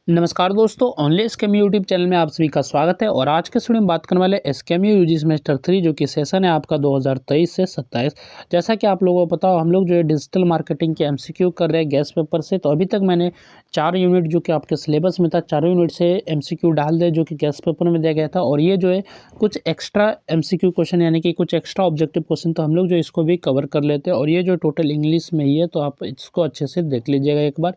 नमस्कार दोस्तों, only scam YouTube channel में आप सभी का स्वागत है। और आज के वीडियो में बात करने वाले स्कैम यूजी सेमेस्टर 3 जो कि सेशन है आपका 2023 से 27। जैसा कि आप लोगों को पता हो, हम लोग जो है डिजिटल मार्केटिंग के एमसीक्यू कर रहे हैं गैस पेपर से। तो अभी तक मैंने 4 यूनिट जो कि आपके सिलेबस में था, चारों यूनिट से एमसीक्यू डाल दिए जो कि गैस पेपर में दिया गया था। और ये जो है कुछ एक्स्ट्रा एमसीक्यू क्वेश्चन यानी कि कुछ एक्स्ट्रा ऑब्जेक्टिव क्वेश्चन, तो हम लोग जो इसको भी कवर कर लेते हैं। और ये जो टोटल इंग्लिश में ही है, तो आप इसको अच्छे से देख लीजिएगा एक बार।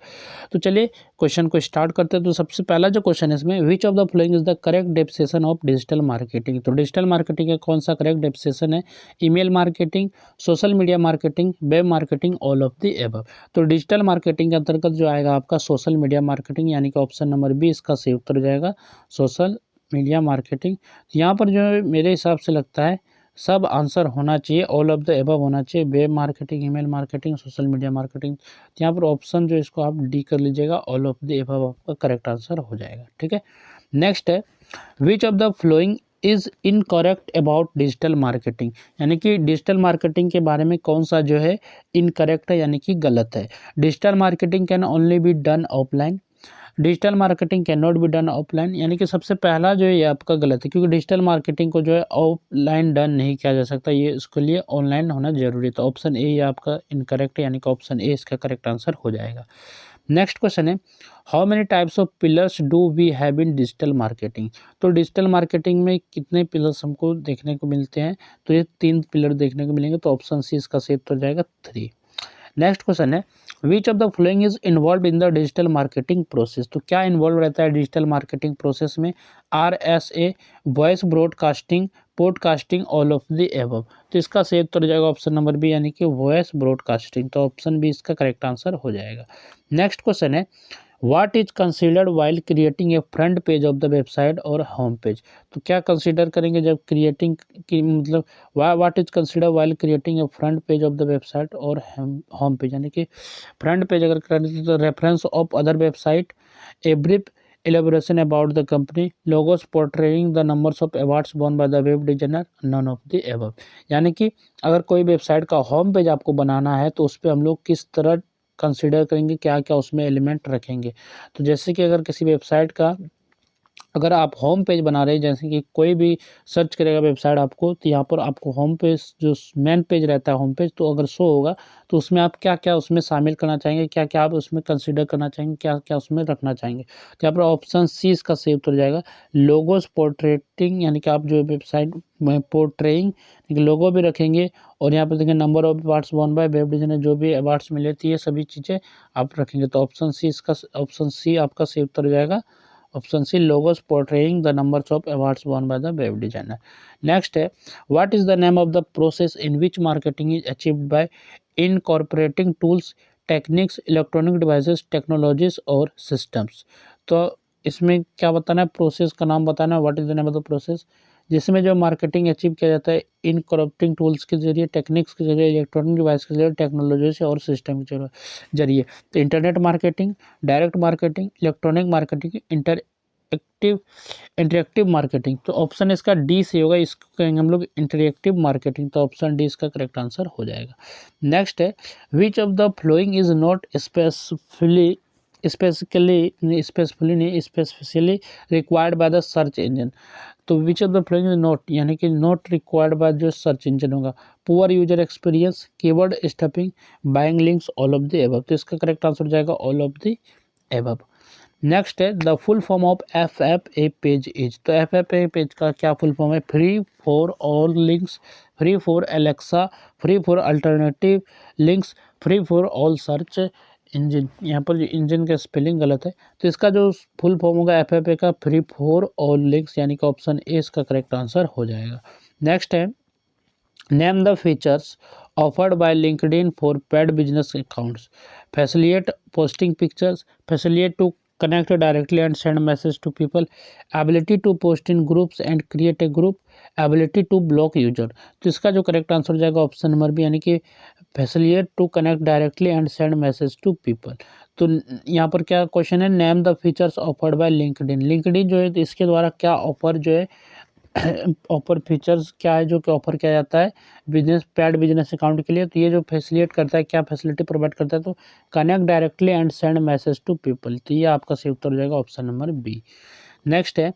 तो चलिए क्वेश्चन को स्टार्ट करते हैं। तो सबसे पहला जो क्वेश्चन है इसमें, विच of the following is the correct definition of digital marketing. तो डिजिटल मार्केटिंग का कौन सा करेक्ट डेफिनेशन है? Email marketing, social media marketing, web marketing, all of the above. तो डिजिटल मार्केटिंग के अंतर्गत जो आएगा आपका सोशल मीडिया मार्केटिंग, यानी कि ऑप्शन नंबर बी इसका सही उत्तर हो जाएगा, सोशल मीडिया मार्केटिंग। यहाँ पर जो है मेरे हिसाब से लगता है सब आंसर होना चाहिए, ऑल ऑफ द एबव होना चाहिए। Web marketing, email marketing, social media marketing. तो यहाँ पर ऑप्शन जो इसको आप डी कर लीजिएगा, ऑल ऑफ द एबव आपका करेक्ट आंसर हो जाएगा। ठीक है, नेक्स्ट है, which of the following is incorrect about digital marketing. यानी कि डिजिटल मार्केटिंग के बारे में कौन सा जो है इनकरेक्ट है यानी कि गलत है? Digital marketing can only be done offline, digital marketing can not be done offline. यानी कि सबसे पहला जो है ये आपका गलत है, क्योंकि डिजिटल मार्केटिंग को जो है ऑफलाइन डन नहीं किया जा सकता, ये इसके लिए ऑनलाइन होना जरूरी है। तो ऑप्शन ए ये आपका इनकरेक्ट है, यानी कि ऑप्शन ए इसका करेक्ट आंसर हो जाएगा। नेक्स्ट क्वेश्चन है, how many types of pillars do we have in digital marketing. तो डिजिटल मार्केटिंग में कितने पिलर्स हमको देखने को मिलते हैं? तो ये 3 पिलर देखने को मिलेंगे। तो ऑप्शन सी इसका सही उत्तर हो जाएगा 3। नेक्स्ट क्वेश्चन है, which of the following is involve in the digital marketing process. तो क्या इन्वॉल्व रहता है डिजिटल मार्केटिंग प्रोसेस में? RSA, voice broadcasting, podcasting, all of the above. तो इसका सही उत्तर हो जाएगा ऑप्शन नंबर बी, यानी कि वॉइस ब्रॉडकास्टिंग। तो ऑप्शन बी इसका करेक्ट आंसर हो जाएगा। नेक्स्ट क्वेश्चन है, what is considered while creating a front page of the website और होम पेज। तो क्या कंसीडर करेंगे जब क्रिएटिंग की, मतलब what is consider while creating a front page of the website और होम पेज। यानी कि फ्रंट पेज अगर करें तो reference of other website, a brief elaboration about the company, logos portraying the numbers of awards won by the web designer, none of the above। यानी कि अगर कोई वेबसाइट का होम पेज आपको बनाना है तो उस पर हम लोग किस तरह कंसिडर करेंगे, क्या क्या उसमें एलिमेंट रखेंगे। तो जैसे कि अगर किसी वेबसाइट का अगर आप होम पेज बना रहे हैं, जैसे कि कोई भी सर्च करेगा वेबसाइट आपको, तो यहाँ पर आपको होम पेज जो मेन पेज रहता है होम पेज, तो अगर शो होगा तो उसमें आप क्या क्या उसमें शामिल करना चाहेंगे, क्या क्या आप उसमें कंसीडर करना चाहेंगे, क्या क्या उसमें रखना चाहेंगे। तो यहाँ पर ऑप्शन सी इसका सही उत्तर हो जाएगा, लोगोस पोर्ट्रेटिंग। यानी कि आप जो वेबसाइट में पोर्ट्रेइंग लोगो भी रखेंगे। और यहाँ पर देखिए number of awards one by web designer, जो भी अवार्ड्स मिले थे ये सभी चीज़ें आप रखेंगे। तो ऑप्शन सी आपका सही उत्तर हो जाएगा, option C, logos portraying the numbers of awards won by the web designer। Next है, what is the name of the process in which marketing is achieved by incorporating tools, techniques, electronic devices, technologies और systems। तो इसमें क्या बताना है, process का नाम बताना है, what is the name of the process, जिसमें जो मार्केटिंग अचीव किया जाता है इनकॉर्पोरेटिंग टूल्स के जरिए, टेक्निक्स के जरिए, इलेक्ट्रॉनिक डिवाइस के जरिए, टेक्नोलॉजी से और सिस्टम के जरिए। तो internet marketing, direct marketing, electronic marketing, interactive marketing. तो ऑप्शन इसका डी से होगा, इसको कहेंगे हम लोग इंटरेक्टिव मार्केटिंग। तो ऑप्शन डी इसका करेक्ट आंसर हो जाएगा। नेक्स्ट है, which of the following is not specifically required by the search engine. तो which of the following is not, यानी कि नॉट रिक्वायर्ड बाय जो सर्च इंजन होगा, poor user experience, keyword stuffing, buying links, all of the above. तो इसका correct answer हो जाएगा all of the above. Next है, the full form of FFA page is. तो FFA पेज का क्या फुल फॉर्म है? Free for all links, free for Alexa, free for alternative links, free for all search engine. यहाँ पर जो engine का spelling गलत है, तो इसका जो फुल फॉर्म होगा FFA का, फ्री फॉर ऑल लिंक्स, यानी कि ऑप्शन ए इसका करेक्ट आंसर हो जाएगा। नेक्स्ट है, name the features offered by LinkedIn for paid business accounts, facilitate posting pictures, facilitate to connect directly and send message to people, ability to post in groups and create a group, ability to block user। तो इसका जो correct answer हो जाएगा option number B, यानी कि facilitate to connect directly and send message to people। तो यहाँ पर क्या क्वेश्चन है, name the features offered by LinkedIn. LinkedIn जो है इसके द्वारा क्या ऑफर जो है ऑफर फीचर्स क्या है जो कि ऑफर किया जाता है बिजनेस पैड बिजनेस अकाउंट के लिए। तो ये जो फैसिलिटेट करता है, क्या फैसिलिटी प्रोवाइड करता है, तो connect directly and send message to people. तो ये आपका सही उत्तर हो जाएगा ऑप्शन नंबर बी। नेक्स्ट है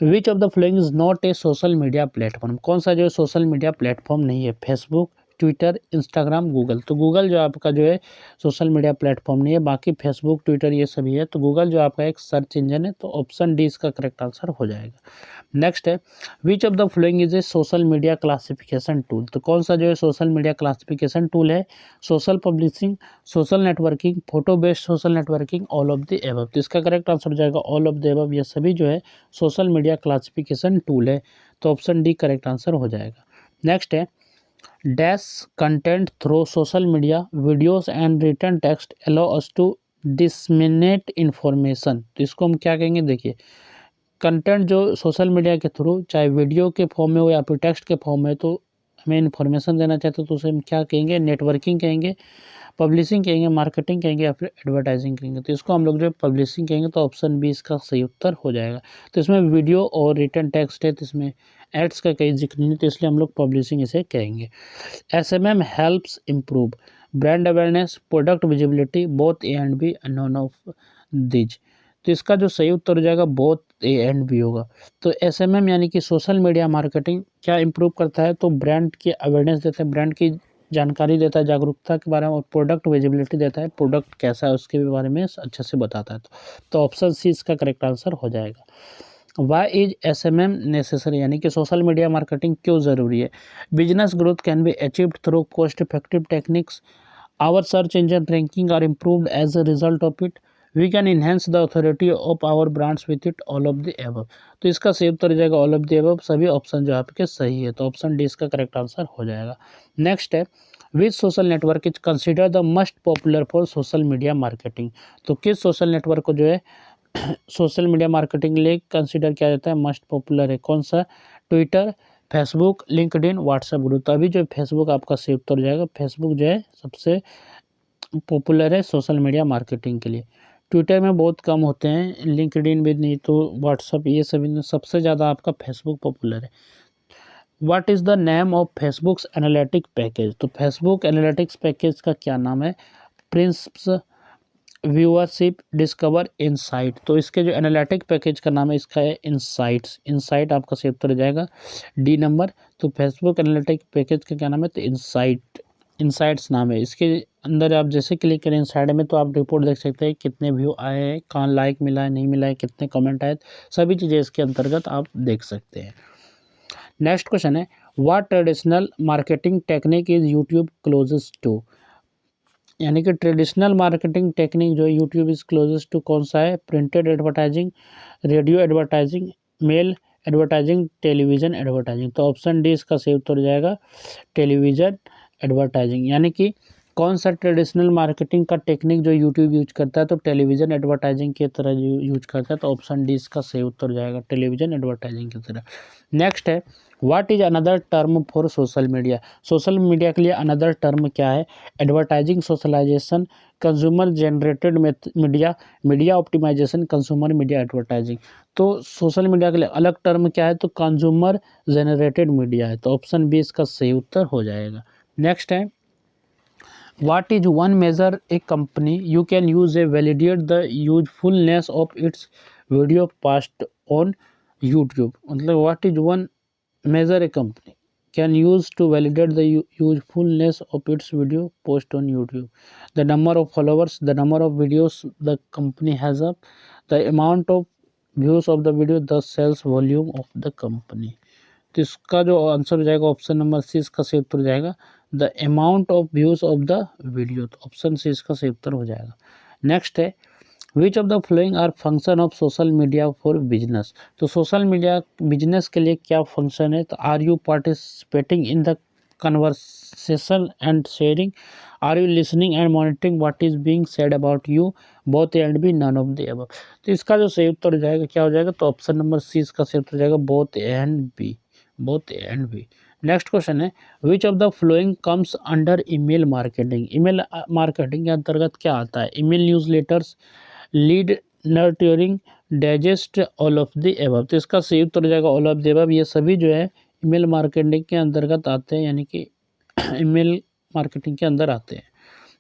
which of the following is not a social media platform. कौन सा जो है सोशल मीडिया प्लेटफॉर्म नहीं है? Facebook, Twitter, Instagram, Google. तो गूगल जो आपका जो है सोशल मीडिया प्लेटफॉर्म नहीं है, बाकी फेसबुक, ट्विटर ये सभी है। तो गूगल जो आपका एक सर्च इंजन है। तो ऑप्शन डी इसका करेक्ट आंसर हो जाएगा। नेक्स्ट है which of the following is A social media classification tool. तो कौन सा जो है सोशल मीडिया क्लासिफिकेशन टूल है? Social publishing, social networking, photo based social networking, all of the above. तो इसका करेक्ट आंसर हो जाएगा ऑल ऑफ द एबव। ये सभी जो है सोशल मीडिया क्लासिफिकेशन टूल है। तो ऑप्शन डी करेक्ट आंसर हो जाएगा। नेक्स्ट है dash content through social media videos and written text allow us to disseminate information. तो इसको हम क्या कहेंगे? देखिए कंटेंट जो सोशल मीडिया के थ्रू चाहे वीडियो के फॉर्म में हो या फिर टेक्स्ट के फॉर्म में, तो हमें इन्फॉर्मेशन देना चाहते तो उसे हम क्या कहेंगे? नेटवर्किंग कहेंगे, पब्लिशिंग कहेंगे, मार्केटिंग कहेंगे या फिर एडवर्टाइजिंग कहेंगे। तो इसको हम लोग जो पब्लिशिंग कहेंगे। तो ऑप्शन बी इसका सही उत्तर हो जाएगा। तो इसमें वीडियो और रिटन टेक्स्ट है, तो इसमें एड्स का कहीं जिक्र नहीं है, तो इसलिए हम लोग पब्लिशिंग इसे कहेंगे। SMM helps improve brand awareness, product visibility, both A and B, none of these. तो इसका जो सही उत्तर हो जाएगा बोथ ए एंड बी होगा। तो SMM यानी कि सोशल मीडिया मार्केटिंग क्या इम्प्रूव करता है? तो ब्रांड की अवेयरनेस देता है, ब्रांड की जानकारी देता है, जागरूकता के बारे में, और प्रोडक्ट विजिबिलिटी देता है, प्रोडक्ट कैसा है उसके बारे में अच्छे से बताता है। तो ऑप्शन सी इसका करेक्ट आंसर हो जाएगा। वाई इज SMM नेसेसरी, यानी कि सोशल मीडिया मार्केटिंग क्यों ज़रूरी है? Business growth can be achieved through cost effective techniques, our search engine ranking are improved as a result of it, we can enhance the authority of our brands with it, all of the above. तो इसका सही उत्तर हो जाएगा all of the above. सभी option जो आपके सही है। तो ऑप्शन डी इसका करेक्ट आंसर हो जाएगा। नेक्स्ट है which social network is consider the most popular for social media marketing. तो किस सोशल नेटवर्क को जो है सोशल मीडिया मार्केटिंग के लिए कंसिडर किया जाता है, मस्ट पॉपुलर है? कौन सा? Twitter, Facebook, LinkedIn, WhatsApp group. तो अभी जो फेसबुक आपका सही उत्तर हो जाएगा। फेसबुक जो है सबसे पॉपुलर है सोशल मीडिया मार्केटिंग के लिए। ट्विटर में बहुत कम होते हैं, लिंक्डइन भी नहीं, तो व्हाट्सएप ये सभी में सबसे ज़्यादा आपका फेसबुक पॉपुलर है। What is the name of Facebooks analytic package. तो फेसबुक एनालिटिक्स पैकेज का क्या नाम है? Prince, viewership, discover, insight. तो इसके जो एनालिटिक पैकेज का नाम है इसका है इनसाइट्स। इनसाइट आपका सही उत्तर हो जाएगा डी नंबर। तो फेसबुक एनालिटिक पैकेज का क्या नाम है? तो इनसाइट, इनसाइट्स नाम है। इसके अंदर आप जैसे क्लिक करें इनसाइट में, तो आप रिपोर्ट देख सकते हैं कितने व्यू आए हैं, कहाँ लाइक मिला है, नहीं मिला है, कितने कमेंट आए, सभी चीज़ें इसके अंतर्गत आप देख सकते हैं। नेक्स्ट क्वेश्चन है what traditional marketing technique is YouTube closest to. यानी कि ट्रेडिशनल मार्केटिंग टेक्निक जो यूट्यूब इज क्लोजेस्ट टू कौन सा है? Printed advertising, radio advertising, mail advertising, television advertising. तो ऑप्शन डी इसका सही उत्तर हो जाएगा टेलीविज़न एडवर्टाइजिंग। यानी कि कौन सा ट्रेडिशनल मार्केटिंग का टेक्निक जो यूट्यूब यूज करता है? तो टेलीविज़न एडवर्टाइजिंग की तरह यूज करता है। तो ऑप्शन डी इसका सही उत्तर हो जाएगा टेलीविज़न एडवर्टाइजिंग की तरह। नेक्स्ट है what is another term for social media. Social media के लिए अनदर टर्म क्या है? Advertising socialisation, consumer generated media, media optimisation, consumer media advertising. तो सोशल मीडिया के लिए अलग टर्म क्या है? तो कंज्यूमर जनरेटेड मीडिया है। तो ऑप्शन बी इसका सही उत्तर हो जाएगा। नेक्स्ट है what is one major a company you can use a validate the usefulness of its video past on YouTube. मतलब what is one measure a company can use to validate the usefulness of its video post on YouTube. The number of followers, the number of videos the company has up, the amount of views of the video, the sales volume of the company. तो इसका जो answer हो जाएगा option number सी इसका सही उत्तर हो जाएगा the amount of views of the video. तो ऑप्शन सी इसका सही उत्तर हो जाएगा। नेक्स्ट है which of the following are function of social media for business. तो सोशल मीडिया बिजनेस के लिए क्या फंक्शन है? तो are you participating in the conversation and sharing, are you listening and monitoring what is being said about you, both A and B, none of the above. तो इसका जो सही उत्तर हो जाएगा क्या हो जाएगा? तो ऑप्शन नंबर सी इसका सही उत्तर हो जाएगा both A and B, both A and B. Next question है which of the following comes under email marketing. Email marketing के अंतर्गत क्या आता है? Email newsletters, lead nurturing, digest all of the above. तो इसका सही उत्तर हो जाएगा ऑल ऑफ द एबव। ये सभी जो है ईमेल मार्केटिंग के अंतर्गत आते हैं, यानी कि ईमेल मार्केटिंग के अंदर आते हैं।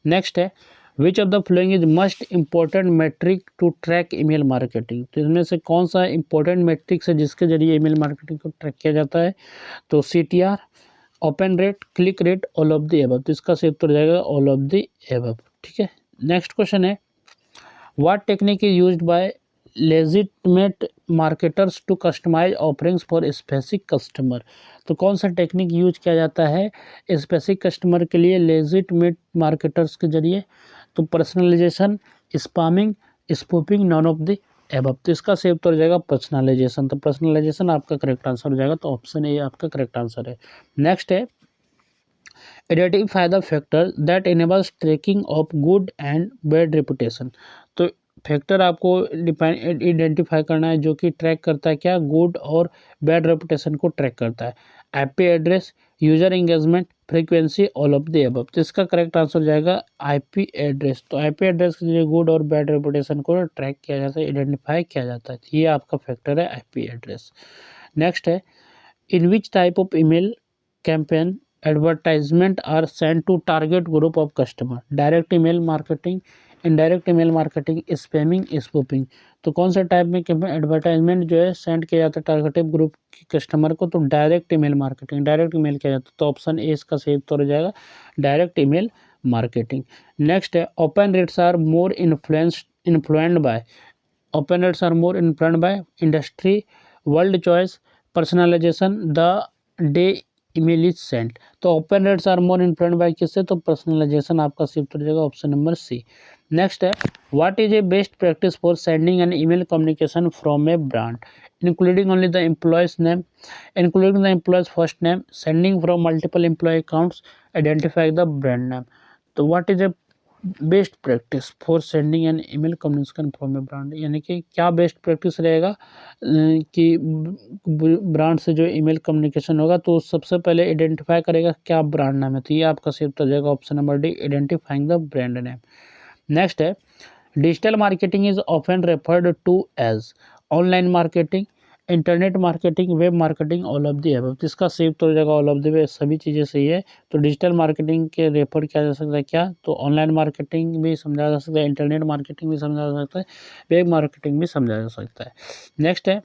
नेक्स्ट है which of the following is most important metric to track email marketing. तो इसमें से कौन सा इंपॉर्टेंट मेट्रिक्स है जिसके जरिए ईमेल मार्केटिंग को ट्रैक किया जाता है? तो CTR, open rate, click rate, all of the above. तो इसका सही उत्तर हो जाएगा ऑल ऑफ द एबव। ठीक है। नेक्स्ट क्वेश्चन है what technique is used by legitimate marketers to customise offerings for specific customer. तो कौन सा टेक्निक यूज किया जाता है स्पेसिफिक कस्टमर के लिए लेजिटमेट मार्केटर्स के जरिए? तो personalisation, spamming, spoofing, none of the above. तो इसका सही उत्तर हो जाएगा पर्सनलाइजेशन। तो पर्सनलाइजेशन आपका करेक्ट आंसर हो जाएगा। तो ऑप्शन ए आपका करेक्ट आंसर है। नेक्स्ट है identify the factor that enables tracking of good and bad reputation. तो फैक्टर आपको आइडेंटिफाई करना है जो कि ट्रैक करता है क्या? गुड और बैड रेपुटेशन को ट्रैक करता है। IP address, user engagement, frequency, all of the above. तो इसका करेक्ट आंसर हो जाएगा आईपी एड्रेस। तो आईपी एड्रेस के जरिए गुड और बैड रेपुटेशन को ट्रैक किया जाता है, आइडेंटिफाई किया जाता है। ये आपका फैक्टर है आईपी एड्रेस। नेक्स्ट है in which type of email campaign advertisement are sent to target group of customer? Direct email marketing, indirect email marketing, spamming, spoofing. तो कौन सा टाइप में कैंपेन एडवर्टाइजमेंट जो है सेंड किया जाता है टारगेटेड ग्रुप के कस्टमर को? तो direct email marketing, direct email किया जाता है। तो ऑप्शन ए इसका सही उत्तर हो जाएगा डायरेक्ट ईमेल मार्केटिंग। नेक्स्ट है open rates are more influenced by, open rates are more influenced by industry, world choice, personalisation, the day email is sent. तो open rates are more influenced by किससे? तो personalisation आपका सही उत्तर हो जाएगा option number C. Next है what is a best practice for sending an email communication from a brand including only the employee's name, including the employees first name, sending from multiple employee accounts, identify the brand name. तो what is a best practice for sending an email communication from a brand, यानी कि क्या best practice रहेगा कि brand से जो email communication होगा तो सबसे पहले आइडेंटिफाई करेगा क्या ब्रांड नाम है। तो ये आपका सही उत्तर जाएगा option number D, identifying the brand name. Next है digital marketing is often referred to as online marketing, internet marketing, web marketing, all of the above. तो इसका सही उत्तर हो जाएगा ऑल ऑफ द अबव। सभी चीज़ें सही है। तो डिजिटल मार्केटिंग के रेफर किया जा सकता है क्या? तो ऑनलाइन मार्केटिंग भी समझा जा सकता है, इंटरनेट मार्केटिंग भी समझा जा सकता है, वेब मार्केटिंग भी समझा जा सकता है। नेक्स्ट है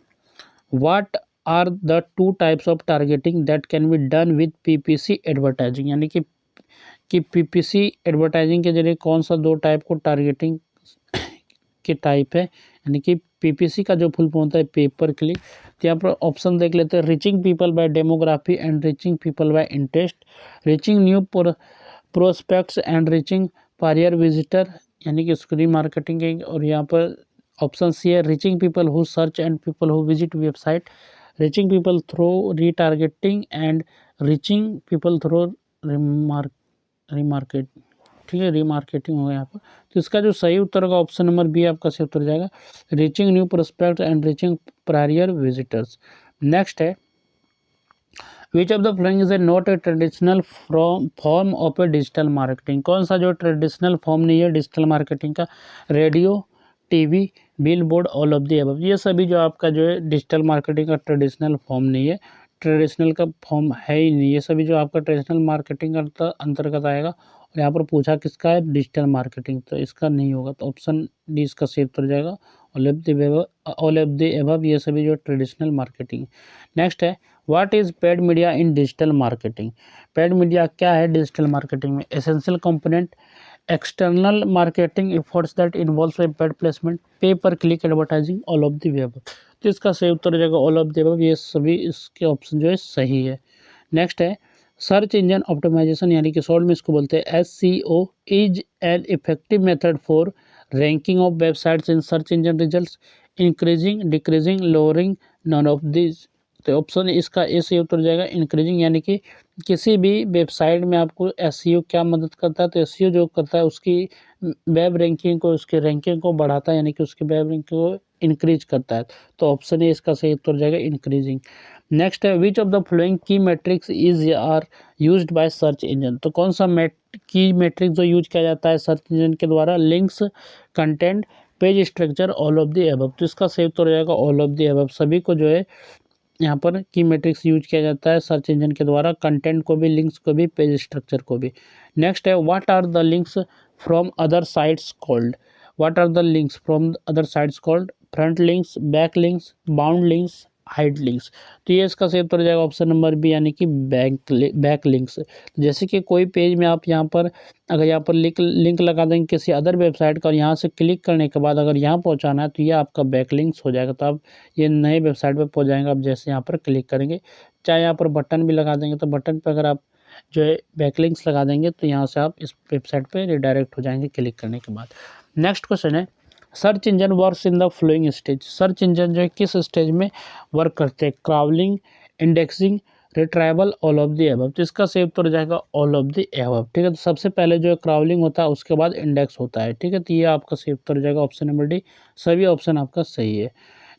what are the two types of targeting that can be done with PPC advertising, यानी कि पीपीसी एडवर्टाइजिंग के जरिए कौन सा दो टाइप को टारगेटिंग के टाइप है, यानी कि पीपीसी का जो फुल फॉर्म होता है पेपर क्लिक। तो यहाँ पर ऑप्शन देख लेते हैं reaching people by demography and reaching people by interest, reaching new prospects and reaching prior visitor, यानी कि उसको रीमार्केटिंग के। और यहाँ पर ऑप्शन सी है reaching people who search and people who visit website, reaching people through retargeting and reaching people through remarket. ठीक है, रीमार्केटिंग होगा यहाँ पर। तो इसका जो सही उत्तर होगा ऑप्शन नंबर बी आपका सही उत्तर जाएगा reaching new prospect and reaching prior visitors. Next है which of the following is a not a traditional form of a digital marketing. कौन सा जो ट्रेडिशनल फॉर्म नहीं है डिजिटल मार्केटिंग का? Radio, TV, billboard, all of the above. ये सभी जो आपका जो है डिजिटल मार्केटिंग का ट्रेडिशनल फॉर्म नहीं है, ट्रेडिशनल का फॉर्म है ही नहीं। ये सभी जो आपका ट्रेडिशनल मार्केटिंग का अंतर्गत आएगा। और यहाँ पर पूछा किसका है? डिजिटल मार्केटिंग, तो इसका नहीं होगा। तो ऑप्शन डी इसका सही उत्तर जाएगा ऑल ऑफ द अबव। ये सभी जो ट्रेडिशनल मार्केटिंग। नेक्स्ट है what is paid media in digital marketing. Paid media क्या है डिजिटल मार्केटिंग में? Essential component, external marketing efforts that involves A paid placement, पे पर click advertising, all of the above. तो इसका सही उत्तर हो जाएगा ऑल ऑफ द अबव। ये सभी इसके ऑप्शन जो है सही है। नेक्स्ट है सर्च इंजन ऑप्टिमाइजेशन, यानी कि शॉर्ट में इसको बोलते हैं SEO, is an effective method for ranking of websites in search engine results, increasing, decreasing, lowering, none of this. तो ऑप्शन इसका ए सही उत्तर जाएगा इंक्रीजिंग, यानी कि किसी भी वेबसाइट में आपको SEO क्या मदद करता है? तो SEO जो करता है उसकी वेब रैंकिंग को, उसके रैंकिंग को बढ़ाता है, यानी कि उसके वेब रैंकिंग को इंक्रीज करता है। तो ऑप्शन ए इसका सही उत्तर जाएगा इंक्रीजिंग। नेक्स्ट है which of the following key metrics is are used by search engine. तो कौन सा की मैट्रिक्स जो यूज किया जाता है सर्च इंजन के द्वारा? Links, content, page structure all of the above, तो इसका सही उत्तर हो जाएगा ऑल ऑफ द अबव। सभी को जो है यहाँ पर की मैट्रिक्स यूज किया जाता है सर्च इंजन के द्वारा, कंटेंट को भी, लिंक्स को भी, पेज स्ट्रक्चर को भी। नेक्स्ट है what are the links from other sites called, what are the links from other sites called, front links, back links, bound links, hide links. तो ये इसका सही उत्तर हो जाएगा ऑप्शन नंबर बी यानी कि बैक लिंक्स। जैसे कि कोई पेज में आप यहाँ पर अगर यहाँ पर लिंक लगा देंगे किसी अदर वेबसाइट का और यहाँ से क्लिक करने के बाद अगर यहाँ पहुँचाना है तो ये आपका बैक लिंक्स हो जाएगा। तो आप ये नए वेबसाइट पर पहुँच जाएंगे आप जैसे यहाँ पर क्लिक करेंगे। चाहे यहाँ पर बटन भी लगा देंगे तो बटन पर अगर आप जो है बैकलिंक्स लगा देंगे तो यहाँ से आप इस वेबसाइट पे रिडायरेक्ट हो जाएंगे क्लिक करने के बाद। नेक्स्ट क्वेश्चन है search engine works in the flowing stage, search engine जो है किस स्टेज में वर्क करते हैं, crawling, indexing, retrieval, all of the above. तो इसका सही उत्तर हो जाएगा ऑल ऑफ द अबव। ठीक है, तो सबसे पहले जो है क्राउलिंग होता है उसके बाद इंडेक्स होता है। ठीक है, तो ये आपका सही उत्तर हो जाएगा ऑप्शन नंबर डी, सभी ऑप्शन आपका सही है।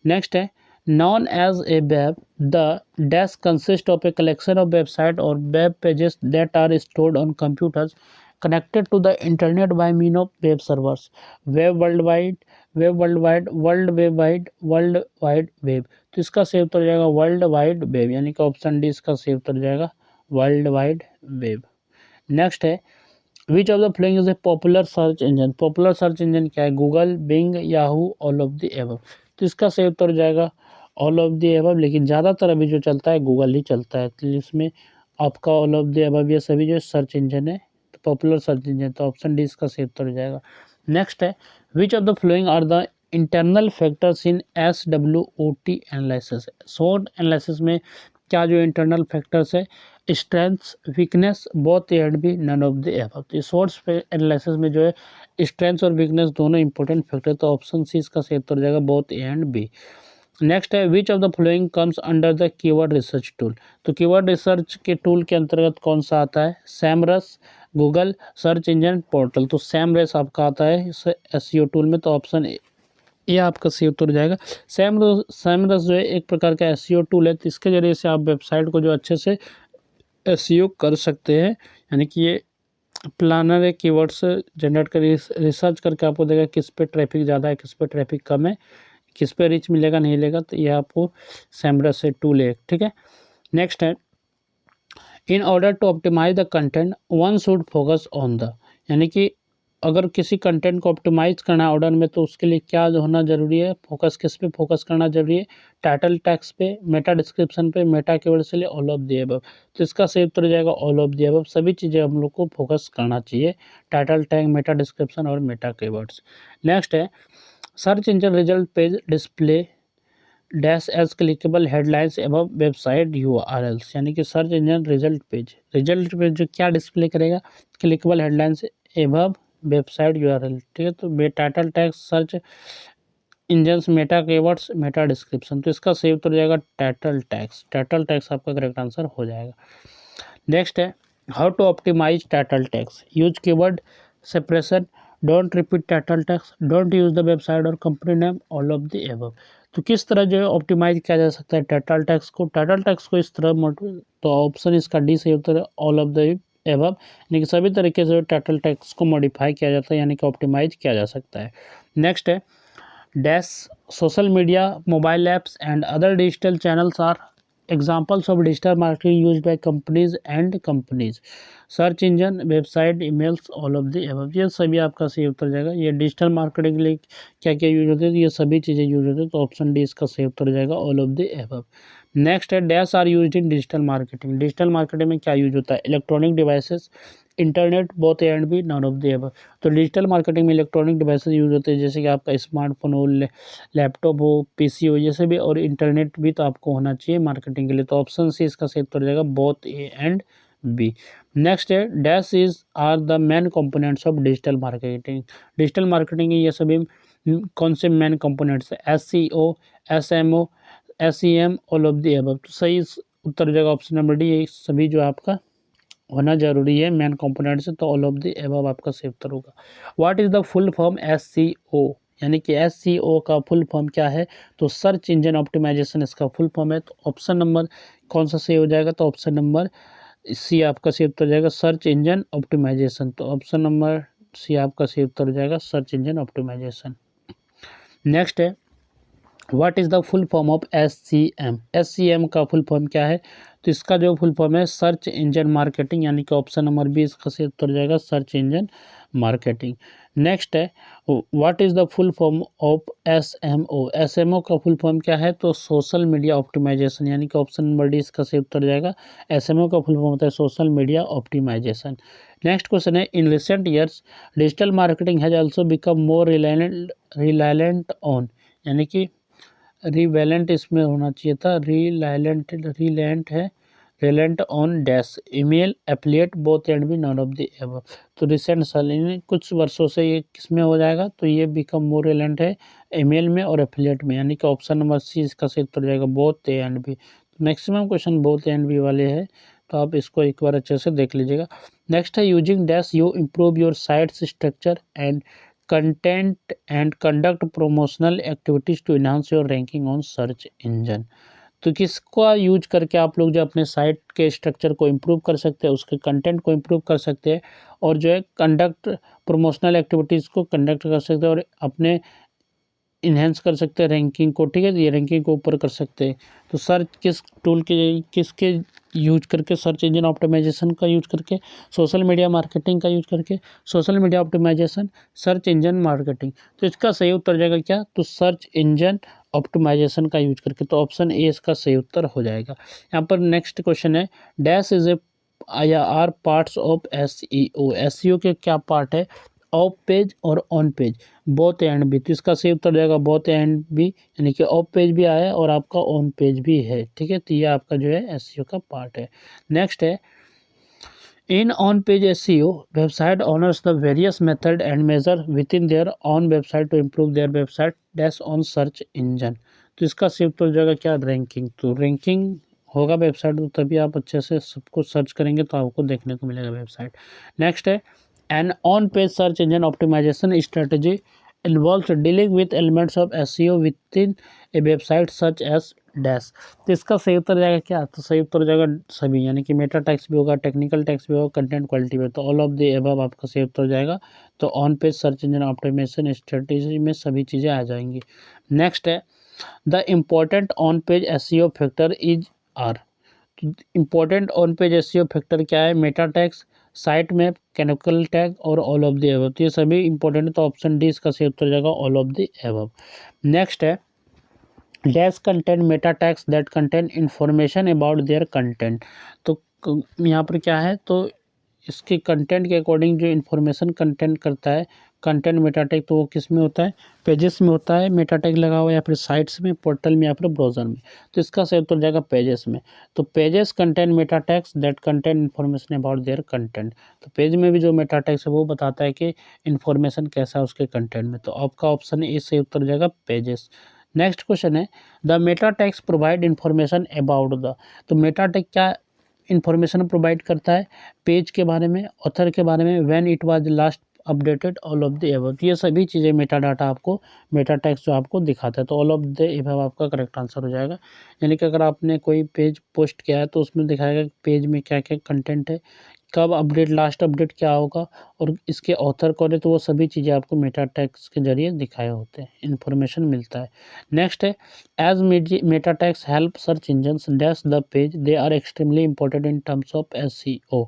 नेक्स्ट है known as a web, the dash consists of a collection of website or web pages that are stored on computers connected to the internet by means of web servers, web worldwide, web worldwide, world web wide, world wide web। तो इसका सही उत्तर हो जाएगा world wide web यानी कि option D इसका सही उत्तर हो जाएगा वर्ल्ड वाइड वेब। नेक्स्ट है which of the following is a popular search engine, popular search engine क्या है, Google, Bing, Yahoo, all of the above. तो इसका सही उत्तर हो जाएगा ऑल ऑफ द एबव, लेकिन ज़्यादातर अभी जो चलता है गूगल ही चलता है। तो इसमें आपका ऑल ऑफ द एबव ये सभी जो सर्च इंजन है तो पॉपुलर सर्च इंजन, तो ऑप्शन डी इसका सही उत्तर हो जाएगा। नेक्स्ट है which of the following are the internal factors in SWOT analysis, SWOT analysis में क्या जो इंटरनल फैक्टर्स है, strengths, weakness, both A and B, none of the above. तो शॉर्ट्स एनालिसिस में जो है स्ट्रेंथ्स और वीकनेस दोनों इंपॉर्टेंट फैक्टर, तो ऑप्शन सी इसका सही उत्तर हो जाएगा both A and B. Next है which of the following comes under the keyword research tool, तो कीवर्ड रिसर्च के टूल के अंतर्गत कौन सा आता है, सैमरस, गूगल, सर्च इंजन पोर्टल। तो सैमरस आपका आता है इस SEO टूल में, तो ऑप्शन ये आपका सही उत्तर हो जाएगा। सैमरस जो है एक प्रकार का SEO टूल है, तो इसके जरिए से आप वेबसाइट को जो अच्छे से SEO कर सकते हैं, यानी कि ये प्लानर है, कीवर्ड्स जनरेट कर रिसर्च करके आपको देगा किस पे ट्रैफिक ज़्यादा है, किस पे ट्रैफिक कम है, किस पे रिच मिलेगा नहीं मिलेगा, तो ये आपको सैमरस से टूल है। ठीक है, नेक्स्ट है in order to optimise the content one should focus on the, यानी कि अगर किसी कंटेंट को ऑप्टिमाइज करना है ऑर्डर में तो उसके लिए क्या होना जरूरी है, फोकस किस पे फोकस करना जरूरी है, टाइटल टैग्स पे, मेटा डिस्क्रिप्शन पे, मेटा कीवर्ड्स के लिए ऑल ऑफ द अबव। तो इसका सही उत्तर हो जाएगा ऑल ऑफ द अबव, सभी चीज़ें हम लोग को फोकस करना चाहिए, टाइटल टैग, मेटा डिस्क्रिप्शन और मेटा कीवर्ड्स। नेक्स्ट है search engine result page display dash as clickable headlines above website URLs, यानी कि सर्च इंजन रिजल्ट पेज जो क्या डिस्प्ले करेगा, clickable headlines above website URL। ठीक है, तो title tag, search engines, meta keywords, meta description. तो इसका सही उत्तर हो जाएगा टाइटल टैग्स आपका करेक्ट आंसर हो जाएगा। नेक्स्ट है how to optimise title tags, use keyword separation, don't repeat title tags, don't use the website और company name, all of the above. तो किस तरह जो है ऑप्टिमाइज किया जा सकता है टाइटल टैग्स को इस तरह, तो ऑप्शन इसका डी सही उत्तर है ऑल ऑफ द एबव, यानी कि सभी तरीके से टाइटल टैग्स को मॉडिफाई किया जाता है यानी कि ऑप्टिमाइज किया जा सकता है। नेक्स्ट है dash social media, mobile apps and other digital channels are examples of digital marketing use by companies, search engine, website, emails, all of the above. ये सभी आपका सही उत्तर जाएगा। ये डिजिटल मार्केटिंग के लिए क्या क्या यूज होते हैं, ये सभी चीज़ें यूज होती है, तो ऑप्शन डी इसका सही उत्तर जाएगा all of the above. Next है dash are used in digital marketing, digital marketing में क्या यूज होता है, electronic devices, internet, both and B, none of the above. तो डिजिटल मार्केटिंग में इलेक्ट्रॉनिक डिवाइसेस यूज होते हैं जैसे कि आपका स्मार्टफोन हो, लैपटॉप हो, PC हो, जैसे भी, और इंटरनेट भी तो आपको होना चाहिए मार्केटिंग के लिए, तो ऑप्शन सी इसका सही उत्तर हो जाएगा both A and B. Next है dash is are the main components of digital marketing, digital marketing ये सभी कौन से मेन कंपोनेंट्स है, SEO, SMO, SEM, all of the above. तो सही उत्तर हो जाएगा ऑप्शन नंबर डी, ये सभी जो आपका होना जरूरी है मेन कंपोनेंट से, तो ऑल ऑफ द अबव आपका सही उत्तर होगा। What is the full form SEO, यानी कि SEO का फुल फॉर्म क्या है, तो सर्च इंजन ऑप्टिमाइजेशन इसका फुल फॉर्म है। तो ऑप्शन नंबर कौन सा सही हो जाएगा, तो ऑप्शन नंबर सी आपका सही उत्तर हो जाएगा सर्च इंजन ऑप्टिमाइजेशन, तो ऑप्शन नंबर सी आपका सही उत्तर हो जाएगा सर्च इंजन ऑप्टिमाइजेशन। नेक्स्ट है what is the full form of SCM। SCM का फुल फॉर्म क्या है? तो इसका जो फुल फॉर्म है सर्च इंजन मार्केटिंग, यानी कि ऑप्शन नंबर बी इसका सही उत्तर जाएगा सर्च इंजन मार्केटिंग। नेक्स्ट है what is the full form of SMO। SMO का फुल फॉर्म क्या है? तो सोशल मीडिया ऑप्टिमाइजेशन, यानी कि ऑप्शन नंबर डी इसका सही उत्तर जाएगा। SMO का फुल फॉर्म होता है social media optimisation. Next question है in recent years digital marketing has also become more reliant on, यानी कि रिवेलेंट इसमें होना चाहिए था, रिलेंट है, reliant on dash email affiliate both and B none of the above. तो रिसेंट साल इन कुछ वर्षों से ये किस में हो जाएगा? तो ये बिकम मोर रिलेंट है ईमेल में और एफिलिएट में, यानी कि ऑप्शन नंबर सी इसका सही उत्तर जाएगा both A and B. Maximum question both A and B वाले हैं, तो आप इसको एक बार अच्छे से देख लीजिएगा। नेक्स्ट है using dash you improve your site's structure and content and conduct promotional activities to enhance your ranking on search engine. तो किसका यूज करके आप लोग जो अपने साइट के स्ट्रक्चर को इम्प्रूव कर सकते हैं, उसके कंटेंट को इम्प्रूव कर सकते हैं, और जो है कंडक्ट प्रमोशनल एक्टिविटीज़ को कंडक्ट कर सकते हैं और अपने इन्हेंस कर सकते हैं रैंकिंग को, ठीक है। ये रैंकिंग को ऊपर कर सकते हैं। तो सर्च किस टूल के किसके यूज करके? सर्च इंजन ऑप्टिमाइजेशन का यूज करके, सोशल मीडिया मार्केटिंग का यूज करके, social media optimisation, search engine marketing. तो इसका सही उत्तर जाएगा क्या? तो सर्च इंजन ऑप्टिमाइजेशन का यूज करके। तो ऑप्शन ए इसका सही उत्तर हो जाएगा। यहाँ पर नेक्स्ट क्वेश्चन है dash is a are parts of SEO। SEO के क्या पार्ट है? ऑफ पेज और on page, both and B. तो इसका सही उत्तर जाएगा बोथ एंड बी, यानी कि ऑफ पेज भी आया और आपका ऑन पेज भी है, ठीक है। तो ये आपका जो है SEO का पार्ट है। नेक्स्ट है in on page SEO website owners the various method and measure within their on website to improve their website dash on search engine. तो इसका सही उत्तर जाएगा क्या? रैंकिंग। तो रैंकिंग होगा वेबसाइट तो तभी आप अच्छे से सब कुछ सर्च करेंगे तो आपको देखने को मिलेगा वेबसाइट। नेक्स्ट है an on page search engine optimisation strategy involves dealing with elements of SEO within a website such as dash. तो इसका सही उत्तर जाएगा क्या? तो सही उत्तर जाएगा सभी, यानी कि मेटा टैक्स भी होगा, टेक्निकल टैक्स भी होगा, कंटेंट क्वालिटी भी। तो ऑल ऑफ द अबव आपका सही उत्तर जाएगा। तो on page search engine optimisation strategy में सभी चीज़ें आ जाएंगी। नेक्स्ट है the important on page SEO factor is are. Important on page SEO factor क्या है? Meta tags, site map, canonical tag और ऑल ऑफ द एबव। तो ये सभी इंपॉर्टेंट है, तो ऑप्शन डी इसका सही उत्तर जाएगा all of the above. Next है dash content meta tags that contain information about their content. तो यहाँ पर क्या है? तो इसके कंटेंट के अकॉर्डिंग जो इन्फॉर्मेशन कंटेंट करता है कंटेंट मेटा टैग, तो वो किस में होता है? पेजेस में होता है मेटा टैग लगा हुआ, या फिर साइट्स में, पोर्टल में, या फिर ब्राउज़र में। तो इसका सही उत्तर जाएगा पेजेस में। तो pages content meta tags that content information about their content. तो पेज में भी जो मेटा टैग्स है वो बताता है कि इन्फॉर्मेशन कैसा है उसके कंटेंट में। तो आपका ऑप्शन ए सही उत्तर जाएगा पेजेस। नेक्स्ट क्वेश्चन है the Meta tags provide information about the. तो मेटा टैग क्या इन्फॉर्मेशन प्रोवाइड करता है? पेज के बारे में, ऑथर के बारे में, when it was last updated, all of the above. ये सभी चीज़ें मेटा डाटा आपको, मेटा टैग्स जो आपको दिखाता है। तो ऑल ऑफ द एबव आपका करेक्ट आंसर हो जाएगा। यानी कि अगर आपने कोई पेज पोस्ट किया है तो उसमें दिखाएगा कि पेज में क्या क्या कंटेंट है, कब अपडेट, लास्ट अपडेट क्या होगा, और इसके ऑथर कौन है। तो वो सभी चीज़ें आपको मेटा टैग्स के जरिए दिखाए होते हैं, इन्फॉर्मेशन मिलता है। नेक्स्ट है as meta tags help search engines dash the page they are extremely important in terms of SEO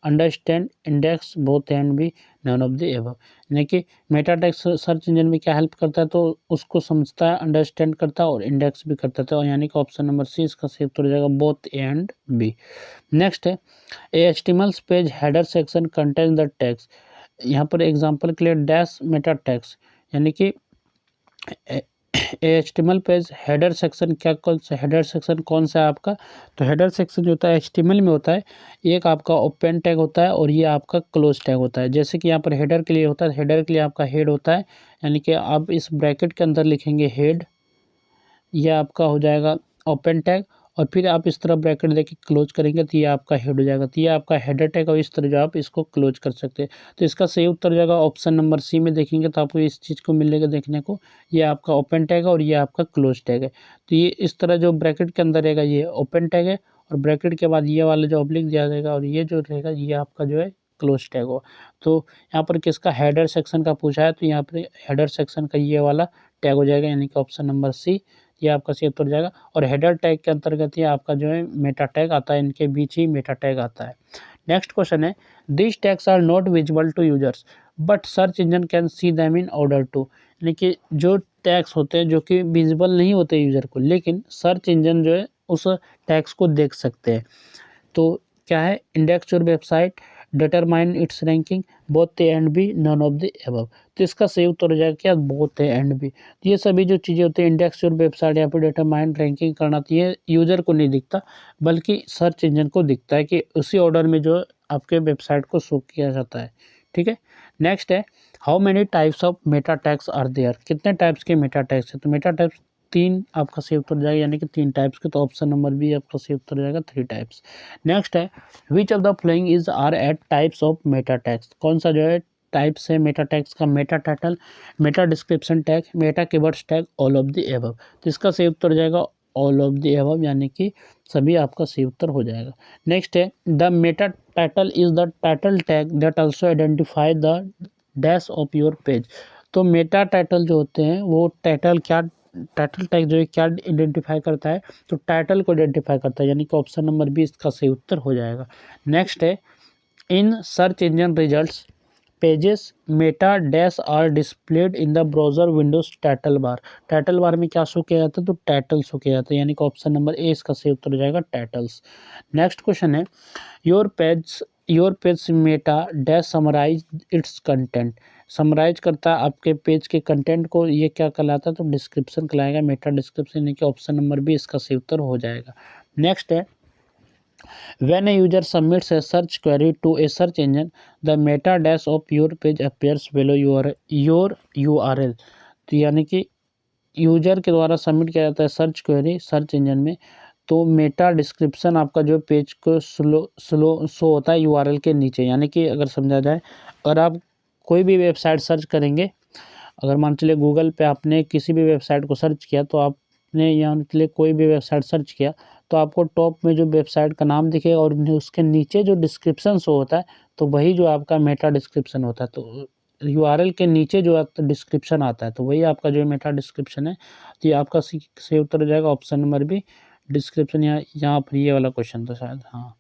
understand index both and B none of the above. यानी कि मेटा टैग्स सर्च इंजन में क्या help करता है? तो उसको समझता है, अंडरस्टैंड करता है और इंडेक्स भी करता है। तो यानी कि ऑप्शन नंबर सी इसका सही उत्तर हो जाएगा both A and B. Next है HTML page header section contain the tags. यहाँ पर एग्जांपल के लिए डैश मेटा टैग्स, यानी कि HTML पेज हेडर सेक्शन क्या, कौन सा हेडर सेक्शन कौन सा है आपका? तो हेडर सेक्शन जो होता है HTML में होता है, एक आपका ओपन टैग होता है और ये आपका क्लोज टैग होता है। जैसे कि यहाँ पर हेडर के लिए होता है, हेडर के लिए आपका हेड होता है, यानी कि आप इस ब्रैकेट के अंदर लिखेंगे हेड, ये आपका हो जाएगा ओपन टैग, और फिर आप इस तरह ब्रैकेट देके क्लोज करेंगे तो ये आपका हेड हो जाएगा। तो ये आपका हेडर टैग, और इस तरह जो आप इसको क्लोज कर सकते हैं। तो इसका सही उत्तर जाएगा ऑप्शन नंबर सी में। देखेंगे तो आपको इस चीज़ को मिलेगा देखने को, ये आपका ओपन टैग है और ये आपका क्लोज टैग है। तो ये इस तरह जो ब्रैकेट के अंदर रहेगा ये ओपन टैग है, और ब्रैकेट के बाद ये वाला जो ऑब्लिक दिया जाएगा और ये जो रहेगा ये आपका जो है क्लोज टैग हो। तो यहाँ पर किसका हेडर सेक्शन का पूछा है, तो यहाँ पर हेडर सेक्शन का ये वाला टैग हो जाएगा, यानी कि ऑप्शन नंबर सी ये आपका सही उत्तर हो जाएगा। और हेडर टैग के अंतर्गत ये आपका जो है मेटा टैग आता है, इनके बीच ही मेटा टैग आता है। नेक्स्ट क्वेश्चन है, this tags are not visible to users but search engine can see them in order to, यानी कि जो टैग्स होते हैं जो कि विजिबल नहीं होते यूजर को, लेकिन सर्च इंजन जो है उस टैग्स को देख सकते हैं। तो क्या है, index your website, determine its ranking, both A and B, none of the above. तो इसका सही उत्तर हो जाएगा क्या, बोथ ए एंड बी। ये सभी जो चीज़ें होती हैं, इंडेक्स योर वेबसाइट या फिर डिटरमाइन रैंकिंग करना, तो ये यूज़र को नहीं दिखता बल्कि सर्च इंजन को दिखता है कि उसी ऑर्डर में जो आपके वेबसाइट को शो किया जाता है। ठीक है। नेक्स्ट है, how many types of meta tags are there, कितने टाइप्स के मेटा टैग्स है। तो मेटा टैग्स 3 आपका सही उत्तर जाएगा, यानी कि 3 टाइप्स के। तो ऑप्शन नंबर बी आपका सही उत्तर जाएगा 3 टाइप्स। नेक्स्ट है, which of the following is are eight types of meta tags, कौन सा जो है टाइप्स है मेटा टैग्स का, meta title, meta description tag, meta keywords tag, all of the above. तो इसका सही उत्तर जाएगा ऑल ऑफ द अबव, यानी कि सभी आपका सही उत्तर हो जाएगा। नेक्स्ट है, the Meta title is the title tag that also identify the dash of your page. तो मेटा टाइटल जो होते हैं वो टाइटल क्या, टाइटल टैग जो है क्या आइडेंटिफाई करता है, तो टाइटल को आइडेंटिफाई करता है, यानी कि ऑप्शन नंबर बी इसका सही उत्तर हो जाएगा। नेक्स्ट है, in search engine results pages meta dash are displayed in the browser windows title bar. Title bar में क्या शो किया जाता है, तो टाइटल शो किया जाता है, यानी कि ऑप्शन नंबर ए इसका सही उत्तर हो जाएगा टाइटल्स। नेक्स्ट क्वेश्चन है, your page meta dash summarize its content, summarize करता है आपके पेज के कंटेंट को, ये क्या कहलाता है, तो डिस्क्रिप्शन कहलाएगा, मेटा डिस्क्रिप्शन, यानी कि ऑप्शन नंबर बी इसका सही उत्तर हो जाएगा। नेक्स्ट है, when a user submits a search query to a search engine, the meta dash of your page appears below your URL। तो यानी कि यूजर के द्वारा सबमिट किया जाता है सर्च क्वेरी सर्च इंजन में, तो मेटा डिस्क्रिप्शन आपका जो पेज को स्लो शो होता है यूआरएल के नीचे। यानी कि अगर समझा जाए, अगर आप कोई भी वेबसाइट सर्च करेंगे, अगर मान चलिए गूगल पे आपने किसी भी वेबसाइट को सर्च किया, तो आपने यहाँ के लिए कोई भी वेबसाइट सर्च किया, तो आपको टॉप में जो वेबसाइट का नाम दिखेगा और उसके नीचे जो डिस्क्रिप्शन शो होता है, तो वही जो आपका मेटा डिस्क्रिप्शन होता है। तो यूआरएल के नीचे जो डिस्क्रिप्शन आता है, तो वही आपका जो मेटा डिस्क्रिप्शन है। तो ये आपका सही उत्तर हो जाएगा ऑप्शन नंबर बी डिस्क्रिप्शन। यहाँ पर ये वाला क्वेश्चन था शायद, हाँ।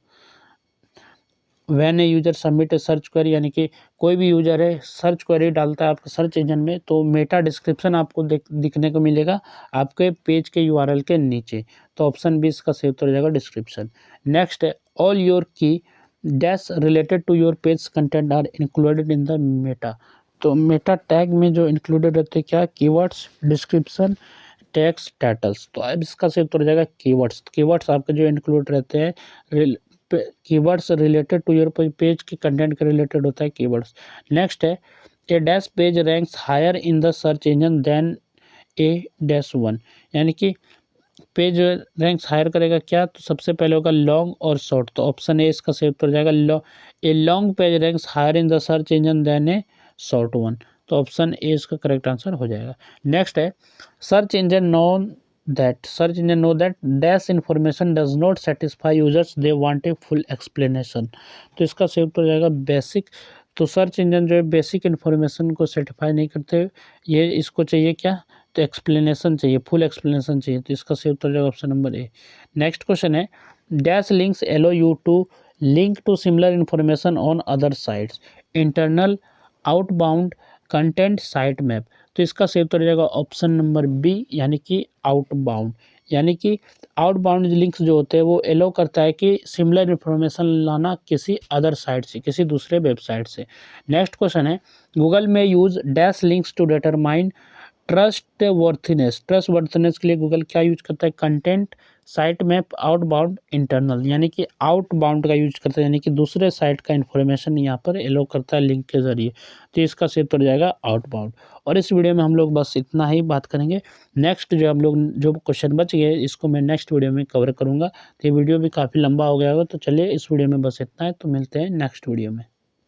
When a user submit A search query, यानी कि कोई भी यूजर है सर्च क्वेरी डालता है आपके सर्च इंजन में, तो मेटा डिस्क्रिप्शन आपको दिखने को मिलेगा आपके पेज के यूआरएल के नीचे। तो ऑप्शन बी इसका सही उत्तर हो जाएगा डिस्क्रिप्शन। नेक्स्ट है, all your key dash related to your page content are included in the meta. तो मेटा टैग में जो इंक्लूडेड रहते हैं क्या, कीवर्ड्स, डिस्क्रिप्शन, टैग्स, टाइटल्स। तो अब इसका सही उत्तर हो जाएगा कीवर्ड्स। कीवर्ड्स आपके जो इंक्लूड रहते हैं, keywords related to your page के कंटेंट के रिलेटेड होता है कीवर्ड्स। नेक्स्ट है, a dash page ranks higher in the search engine than a dash one, यानी कि पेज रैंक्स हायर करेगा क्या, तो सबसे पहले होगा लॉन्ग और शॉर्ट। तो ऑप्शन ए इसका सही उत्तर हो जाएगा, a long page ranks higher in the search engine than a short one. तो ऑप्शन ए इसका करेक्ट आंसर हो जाएगा। नेक्स्ट है, search engine know that dash information does not satisfy users, they want a full explanation. तो इसका सही उत्तर हो जाएगा बेसिक। तो सर्च इंजन जो है बेसिक इन्फॉर्मेशन को सेटिस्फाई नहीं करते, ये इसको चाहिए क्या, तो एक्सप्लेनेशन चाहिए, फुल एक्सप्लेनेशन चाहिए। तो इसका सही उत्तर जाएगा option number A. Next question है, dash links allow you to link to similar information on other sites, internal, outbound, content, site map. तो इसका सही उत्तर जाएगा ऑप्शन नंबर बी, यानी कि आउटबाउंड। यानी कि आउटबाउंड लिंक्स जो होते हैं वो एलो करता है कि सिमिलर इन्फॉर्मेशन लाना किसी अदर साइट से, किसी दूसरे वेबसाइट से। नेक्स्ट क्वेश्चन है, गूगल में use dash links to determine trustworthiness के लिए गूगल क्या यूज करता है, content, site map, outbound, internal. यानी कि आउटबाउंड का यूज करता है, यानी कि दूसरे साइट का इन्फॉर्मेशन यहाँ पर एलो करता है लिंक के जरिए। तो इसका सही उत्तर जाएगा आउटबाउंड। और इस वीडियो में हम लोग बस इतना ही बात करेंगे। नेक्स्ट जो हम लोग जो क्वेश्चन बच गए इसको मैं नेक्स्ट वीडियो में कवर करूँगा। तो ये वीडियो भी काफ़ी लंबा हो गया होगा, तो चलिए इस वीडियो में बस इतना है, तो मिलते हैं नेक्स्ट वीडियो में।